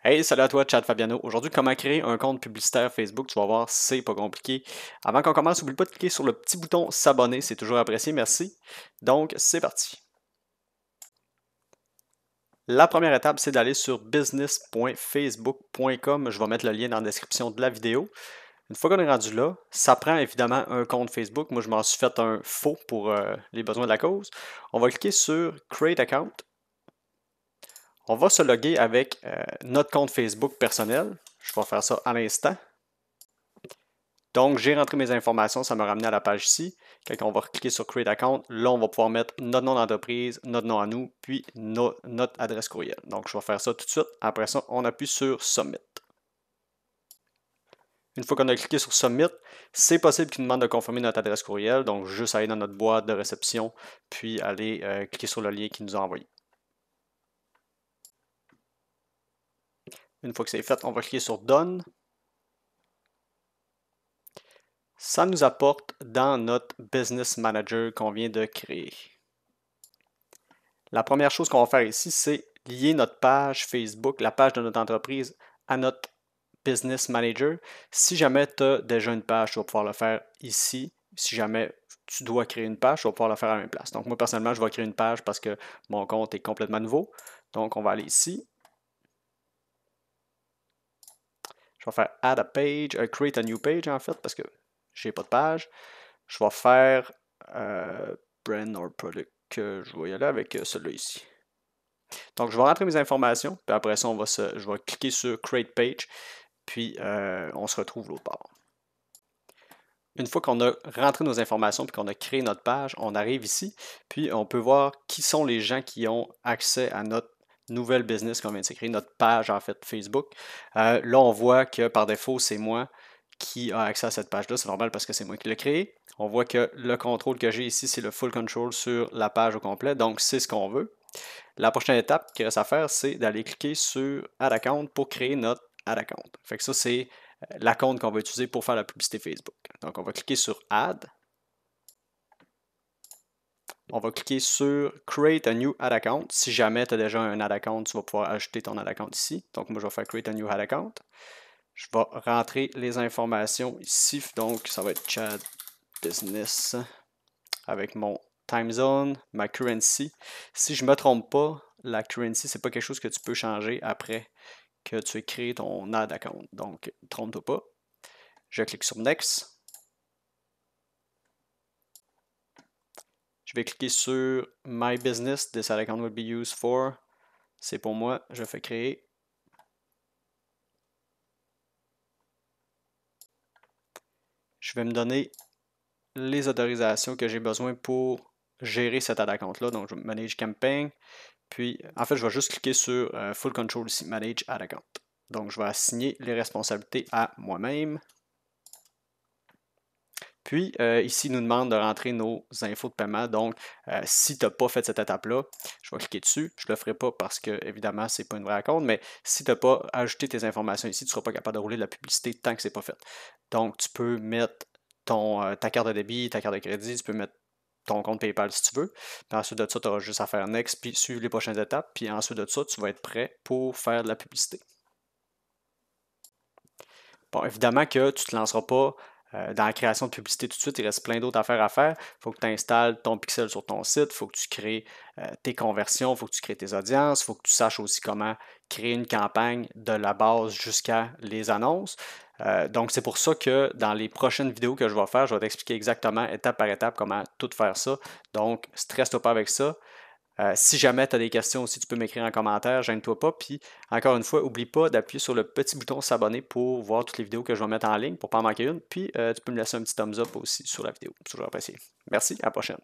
Hey, salut à toi, Chad Fabiano. Aujourd'hui, comment créer un compte publicitaire Facebook? Tu vas voir, c'est pas compliqué. Avant qu'on commence, n'oublie pas de cliquer sur le petit bouton s'abonner, c'est toujours apprécié, merci. Donc, c'est parti. La première étape, c'est d'aller sur business.facebook.com. Je vais mettre le lien dans la description de la vidéo. Une fois qu'on est rendu là, ça prend évidemment un compte Facebook. Moi, je m'en suis fait un faux pour les besoins de la cause. On va cliquer sur Create Account. On va se loguer avec notre compte Facebook personnel. Je vais faire ça à l'instant. Donc, j'ai rentré mes informations, ça m'a ramené à la page ici. Quand on va cliquer sur Create Account, là, on va pouvoir mettre notre nom d'entreprise, notre nom à nous, puis notre adresse courriel. Donc, je vais faire ça tout de suite. Après ça, on appuie sur Submit. Une fois qu'on a cliqué sur Submit, c'est possible qu'il nous demande de confirmer notre adresse courriel. Donc, juste aller dans notre boîte de réception, puis aller cliquer sur le lien qu'il nous a envoyé. Une fois que c'est fait, on va cliquer sur Done. Ça nous apporte dans notre Business Manager qu'on vient de créer. La première chose qu'on va faire ici, c'est lier notre page Facebook, la page de notre entreprise, à notre Business Manager. Si jamais tu as déjà une page, tu vas pouvoir le faire ici. Si jamais tu dois créer une page, tu vas pouvoir le faire à la même place. Donc moi, personnellement, je vais créer une page parce que mon compte est complètement nouveau. Donc, on va aller ici. Je vais faire Add a page, Create a new page en fait, parce que je n'ai pas de page. Je vais faire Brand or Product. Je vais y aller avec celui-là ici. Donc, je vais rentrer mes informations, puis après ça, je vais cliquer sur Create Page, puis on se retrouve l'autre part. Une fois qu'on a rentré nos informations puis qu'on a créé notre page, on arrive ici, puis on peut voir qui sont les gens qui ont accès à notre nouvelle business qu'on vient de créer, notre page en fait Facebook. Là, on voit que par défaut, c'est moi qui a accès à cette page-là. C'est normal parce que c'est moi qui l'ai créé. On voit que le contrôle que j'ai ici, c'est le full control sur la page au complet, donc c'est ce qu'on veut. La prochaine étape qu'il reste à faire, c'est d'aller cliquer sur Add Account pour créer notre Add Account. Fait que ça, c'est la compte qu'on va utiliser pour faire la publicité Facebook. Donc, on va cliquer sur Add. On va cliquer sur Create a new Ad Account. Si jamais tu as déjà un Ad Account, tu vas pouvoir ajouter ton Ad Account ici. Donc, moi, je vais faire Create a new Ad Account. Je vais rentrer les informations ici. Donc, ça va être Chad Business avec mon time zone, ma currency. Si je ne me trompe pas, la currency, ce n'est pas quelque chose que tu peux changer après que tu aies créé ton ad account. Donc, trompe-toi pas. Je clique sur Next. Je vais cliquer sur My Business, this ad account will be used for. C'est pour moi, je fais créer. Je vais me donner les autorisations que j'ai besoin pour gérer cet ad account-là. Donc, je vais Manage Campaign. Puis, en fait, je vais juste cliquer sur Full Control ici, Manage Ad Account. Donc, je vais assigner les responsabilités à moi-même. Puis, ici, il nous demande de rentrer nos infos de paiement. Donc, si tu n'as pas fait cette étape-là, je vais cliquer dessus. Je ne le ferai pas parce que, évidemment, ce n'est pas une vraie compte, mais si tu n'as pas ajouté tes informations ici, tu ne seras pas capable de rouler de la publicité tant que ce n'est pas fait. Donc, tu peux mettre ta carte de débit, ta carte de crédit, tu peux mettre ton compte PayPal si tu veux. Puis ensuite de ça, tu auras juste à faire Next, puis suivre les prochaines étapes. Puis ensuite de ça, tu vas être prêt pour faire de la publicité. Bon, évidemment que tu ne te lanceras pas dans la création de publicité tout de suite, il reste plein d'autres affaires à faire. Il faut que tu installes ton pixel sur ton site, il faut que tu crées tes conversions, il faut que tu crées tes audiences, il faut que tu saches aussi comment créer une campagne de la base jusqu'à les annonces. Donc, c'est pour ça que dans les prochaines vidéos que je vais faire, je vais t'expliquer exactement étape par étape comment tout faire ça. Donc, stresse-toi pas avec ça. Si jamais tu as des questions aussi, tu peux m'écrire en commentaire, gêne-toi pas. Puis, encore une fois, n'oublie pas d'appuyer sur le petit bouton s'abonner pour voir toutes les vidéos que je vais mettre en ligne pour ne pas en manquer une. Puis, tu peux me laisser un petit thumbs up aussi sur la vidéo. C'est toujours apprécié. Merci, à la prochaine.